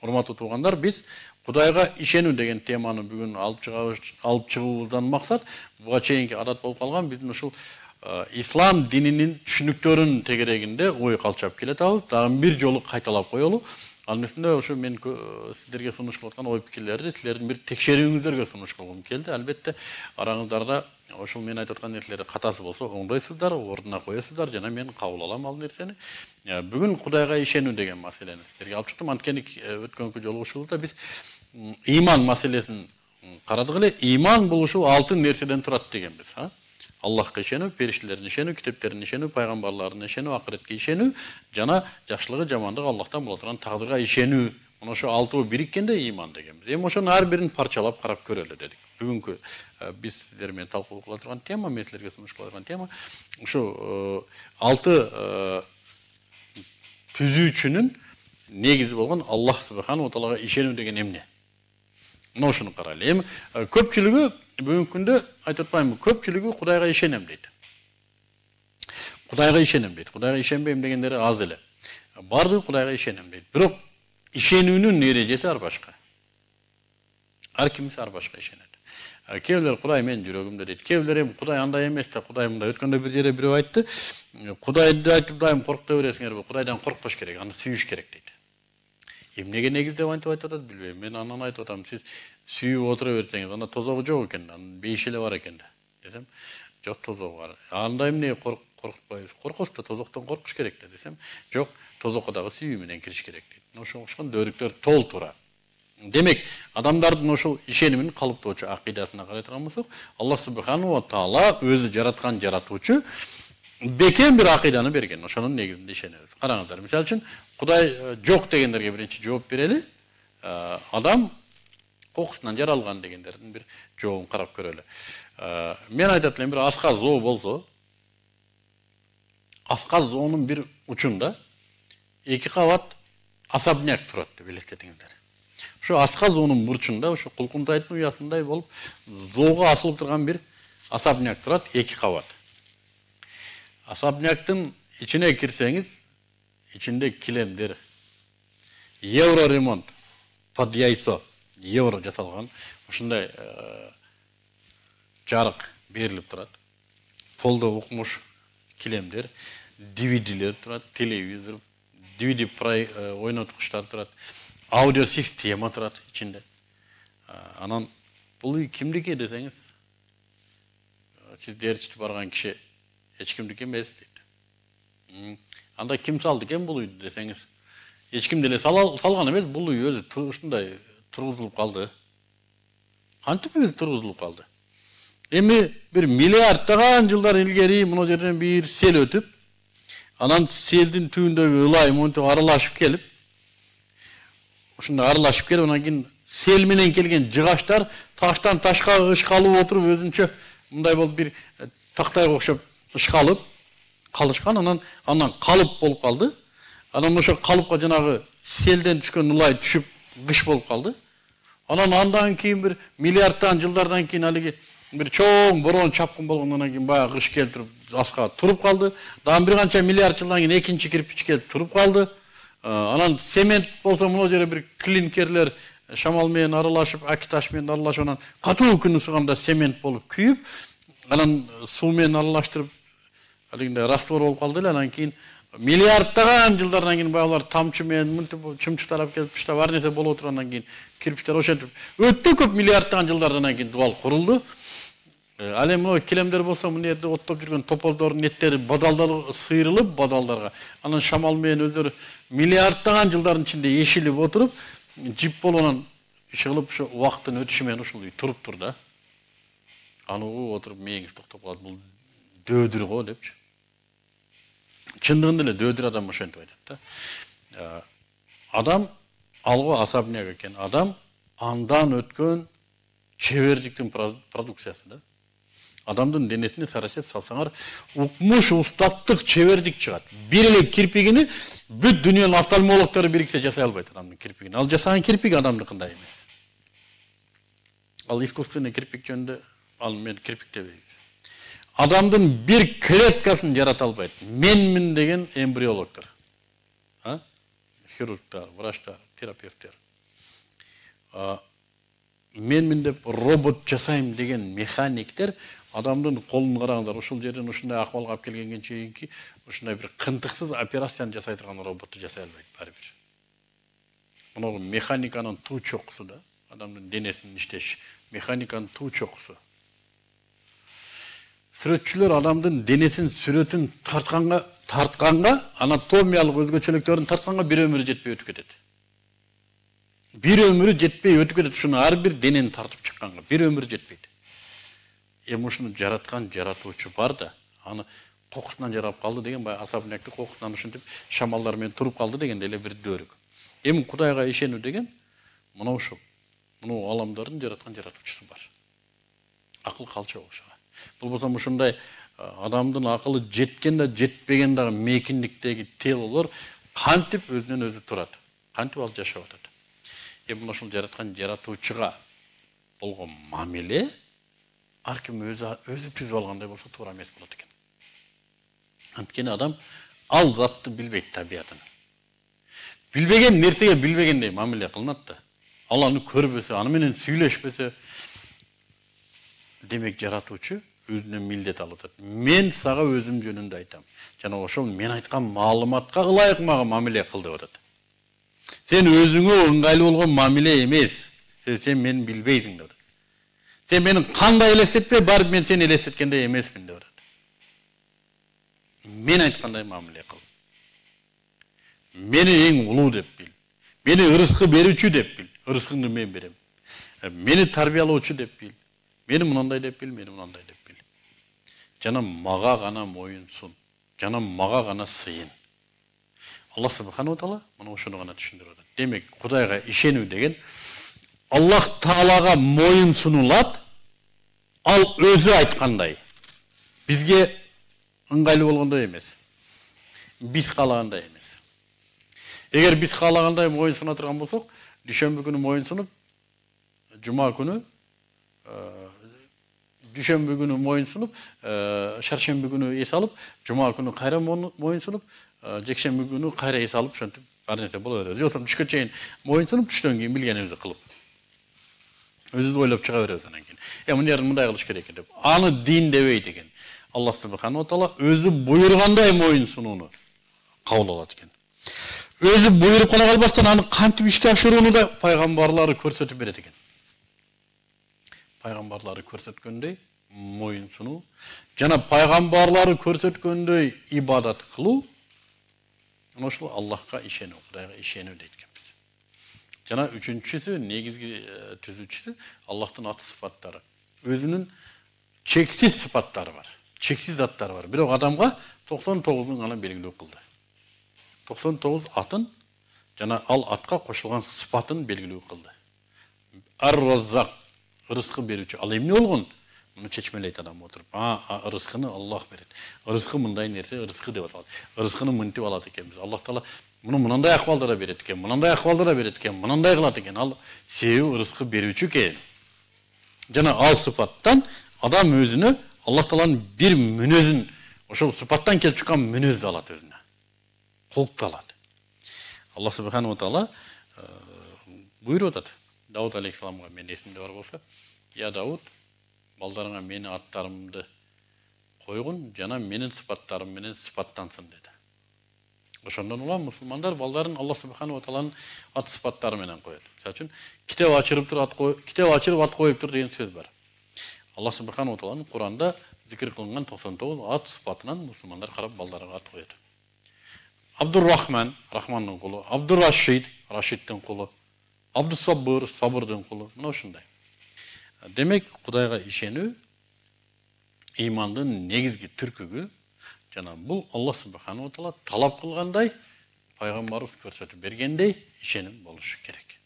Урматтуу туугандар, биз Кудайга ишенүү деген теманы бүгүн алып чыгуубуздан максат буга чейинки адат болуп калган биздин ушул ислам дининин түшүнүктөрүнүн тегерегинде ой калчап келатабыз. Дагы бир жолу кайталап коелу. Анын үстүндө ошо мен сиздерге сунуш кылып аткан ой пикирлерди силердин бир текшерүүңүздөргө сунуш кылгым келди. Албетте араңыздарда ошол мен айтып аткан нерселерде катасы болсо оңдойсуздар, ордуна коесуздар жана мен кабыл алам ал нерсени. Бүгүн Кудайга ишенүү деген маселени сиздерге алып чыктым. Анткени өткөнкү жолугушуубузда биз иман маселесин карадык эле. Иман бул ушул 6 нерседен турат дегенбиз. Аллахка ишенүү, периштелердин ишенүү, китептердин ишенүү, пайгамбарлардын ишенүү, акыретке ишенүү жана жакшылыгы, жамандыгы Аллахтан боло турган тагдырга ишенүү. Мына ошо 6 бириккенде иман дегенбиз. Эми ошонун ар бирин парчалап карап көрөлү дедик. Бүгүнкү биз сиздер менен талкуу кыла турган тема, мен силерге сунуш кыла турган тема ушу 6 түзүүчүнүн негизи болгон Аллах субханаху ва таалага ишенүү деген эмне? Мына ошону карайлы. Эми көпчүлүгү бүгүнкү күндө айтып атпаймынбы, көпчүлүгү Кудайга ишенем дейт. Кудайга ишенем дейт. Кудайга ишенбейм дегендери аз эле. Бардыгы Кудайга ишенем дейт. Бирок ишенүүнүн эрежеси ар башка. Ар кимиси ар башка ишенет. Кээ бирлер Кудай менин жүрөгүмдө дейт. Кээ бирлер эми Кудай андай эмес да, Кудай мындай. Өткөндө бир жерде бирөө айтты, Кудайды айтып дайым коркута бересиңерби? Кудайдан коркпош керек, аны сүйүш керек дейт. Эмнеге негиздеп антип айтып атат билбейм. Мен анан айтып атам, сиз сүйүп отура берсеңиз, анда тозогу жок экен, анын бейиши эле бар экен да. Десем, жок тозогу бар. Анда эмне коркпойбуз? Коркосуз да, тозоктон коркуш керек да десем, жок, тозокко дагы сүйүү менен кириш керек дейт. Ошого окшогон дөрүктөр толтура. Демек, адамдардын ошол ишенимин калыптоочу акыйдасына карай турган болсок, Аллах субханаху ва таала өзү жараткан жаратуучу бекем бир акыйданы берген. Ошонун негизинде ишенебиз. Караңыздар, мисалы үчүн Кудай жок дегендерге биринчи жооп берели. Адам кокусунан жаралган дегендердин бир жообун карап көрөлү. Мен айтат элем, бир аска зоо болсо, аска зоонун бир учунда 2 кабат асабняк турат деп элестетиңиздер. Ошо аска зоонун бурчунда, ошо кулкунтайдын уясындай болуп, зоого асылып турган бир асабняк турат 2 кабат. Асабняктын ичине кирсеңиз, ичинде килемдер, евро ремонт, под яйцо, евро жасалган, ушундай жарык берилип турат. Полдо укмуш килемдер, DVD-лер турат, телевизор, DVD ойноткучтар турат, аудио система турат ичинде. Анан бул үй кимдики десеңиз, сиздер барган киши эч кимдики эмес дейт. Анда ким салды экен бул үйдү десеңиз, эч ким деле салган эмес, бул үй өзү ушундай тургузулуп калды. Кантип өзү тургузулуп калды? Эми бир миллиарддаган жылдар илгери мына жерден бир сел өтүп, анан селдин түбүндөгү ылай монтип аралашып келип, ушундай аралашып келип, анан кийин сел менен келген жыгачтар таштан ташка ышкалып отуруп, өзүнчө мындай болуп бир тактайга окшоп ышкалып калышкан, анан калып болуп калды. Анан ошо калыпка жанагы селден түшкөн ылай түшүп кыш болуп калды. Андан кийин бир миллиарддан жылдардан кийин алиги бир чоң борон чапкын болгондон кийин баягы кыш келип туруп аска туруп калды. Дагы бир канча миллиард жылдан кийин экинчи кирпич келип туруп калды. Анан цемент болсо мына жерде бир клинкерлер шамал менен аралашып, акиташ менен аралашып, анан катуу күн ысыганда цемент болуп күйүп, анан суу менен аралаштырып алигинде раствор болуп калды эле. Анан кийин миллиарддаган жылдардан кийин баягылар тамчы менен мынтип чымчыкталап келип таштап ар нерсе болуп отургандан кийин кирпичтер ошентип өтө көп миллиарддаган жылдардан кийин дубал курулду. Ал эми мына килемдер болсо мына жерде оттоп жүргөн тополдордун эттери бадалдар сыйрылып бадалдарга, анан шамал менен өздөрү миллиарддаган жылдардын ичинде эшилип отуруп, жип болуп анан ишылып ошо убакыттын өтүшү менен ушул үй туруп тур да. Аны угуп отуруп мээңиз токтоп калат, бул дөөдүр го депчи. Чындыгында эле дөөдүр адам ошентип айтат да. Адам алго асабняк экен. Адам андан өткөн чебердиктин продукциясы да. Адамдын денесине сарачеп салсаңар, укмуш, устаттык, чебердик чыгат. Бир эле кирпигини бүт дүйнөнүн офтальмологдору бириксе жасай албайт адамдын кирпигин. Ал жасаган кирпик адамдыкындай эмес. Ал искусственный кирпик жөнүндө ал мен кирпик дебейм. Адамдын бир клеткасын жарата албайт. Менмин деген эмбриологдор. Хирургтар, врачтар, терапевттер. мен деп робот жасайм деген механиктер адамдын колун караңыздар, ушул жерден ушундай акыбалга алып келгенге чейинки ушундай бир кынтыксыз операцияны жасай турган роботту жасай албайт баары бир. Мына механиканын туу чокусу да, адамдын денесинин иштеши, механиканын туу чокусу. Сүрөтчүлөр адамдын денесин сүрөтүн тартканга, анатомиялык өзгөчөлүктөрүн тартканга бир өмүрү жетпей өтүп кетет. Бир өмүрү жетпей өтүп кетет. Ушуну ар бир денени тартып чыкканга бир өмүрү жетпейт. Ушуну жараткан жаратуучу бар да, аны кокусунан жарап калды деген, баягы асабнекти кокусунан ушинтип шамалдар менен туруп калды дегенде эле бир дөөрүк. Кудайга ишенүү деген мына ушул. Муну аламдардын жараткан жаратуучусу бар. Акыл калча болушу. Бул болсо ушундай адамдын акылы жеткен да жетпеген дагы мейкиндиктеги телолор кантип өзүнөн өзү турат, кантип ал жашап атат. Мына ушул жараткан жаратуучуга болгон мамиле ар ким өзү түзүп алгандай болсо туура эмес болот экен. Анткени адам ал затты билбейт табиятын. Билбеген нерсеге билбегендей мамиле кылынат да. Ал аны көрбөсө, аны менен сүйлөшпөсө, демек жаратуучу өзүнө милдет алып атат. Мен сага өзүм жөнүндө айтам. Жана ошол мен айткан маалыматка ылайык мага мамиле кыл деп атат. Сен өзүңө ыңгайлуу болгон мамиле эмес. Сен мени билбейсиң деп атат. Сен мени кандай элестетпе, барып мен сени элестеткендей эмесмин деп атат. Мен айткандай мамиле кыл. Мени эң улуу деп бил. Мени ырыскы берүүчү деп бил. Ырыскыңды мен берем. Мени тарбиялоочу деп бил. Мени мынандай деп бил, мени мынандай деп бил. Жана мага гана моюнсун. Жана мага гана сыйын. Аллах субханаху ва таала мына ошону гана түшүндүрүп атат. Демек, Кудайга ишенүү деген Аллах Таалага моюнсунулат, ал өзү айткандай. Бизге ыңгайлуу болгондой эмес. Биз каалагандай эмес. Эгер биз каалагандай моюнсуна турган болсок, дүйшөмбү күнү моюнсунуп, жума күнү дүйшөмбү күнү моюнсунуп, шаршемби күнү эс алып, жума күнү кайра моюнсунуп, жекшемби күнү кайра эс алып, ошентип бар нерсе боло берет. Жоксо түшкө чейин моюнсунуп, түштөн кийин билгенибизди кылып. Өзүбүз ойлоп чыга беребиз анан кийин. Мына жерде мындай кылыш керек деп. Аны дин дебейт экен. Аллах субханаху ва таала өзү буйругандай моюнсунууну кабыл алат экен. Өзү буйруп гана калбастан аны кантип ишке ашырууну да пайгамбарлары көрсөтүп берет экен. Пайгамбарлары көрсөткөндөй моюнсунуу жана пайгамбарлары көрсөткөндөй ибадат кылуу ошол Аллахка ишенүү, Кудайга ишенүү дейт экен. Жана үчүнчүсү, негизги түзүүчүсү Аллахтын аты сыфаттары. Өзүнүн чексиз сыфаттары бар. Чексиз аттары бар. Бирок адамга 99-ун гана белгилүү кылды. 99 атын жана ал атка кошулган сыфатын белгилүү кылды. Ар-Раззак, ырыскы берүүчү. Ал эмне болгон? Муну чечмелейт адам отуруп. Ырыскыны Аллах берет. Ырыскы мындай нерсе, ырыскы деп аталат. Ырыскыны мынтип алат экенбиз. Аллах Таала муну мындай акыбалда да берет экен, мындай акыбалда да берет экен, мындай кылат экен. Ал себеби ырыскы берүүчү экен. Жана ал сыфаттан адам өзүнө Аллах Тааланын бир мүнөзүн, ошол сыфаттан келип чыккан мүнөздү алат өзүнө. Кулукту алат. Аллах субханаху ва таала буйруп атат. Дауд алейхиссаламга мен эсимде бар болсо, "Я Дауд, балдарыңа мени аттарымды койгун, жана менин сыфаттарым менен сыфаттансын" деди. Ошондон улам мусулмандар балдарын Аллах субханаху ва тааланын ат сыфаттары менен коет. Мисалы үчүн китеп ачырып ат коюп тур деген сөз бар. Аллах субханаху ва тааланын Куранда зикир кылынган 99 ат сыфатынан мусулмандар карап балдарына ат коет. Абдур-Рахман, Рахмандын кулу, Абдур-Рашид, Рашиддин кулу, Абдус-Саббыр, Сабырдын кулу. Мына ушундай. Демек, Кудайга ишенүү имандын негизги түркүгү, жана бул Аллах субханаху ва таала талап кылгандай, пайгамбарыбыз көрсөтүп бергендей ишеним болушу керек.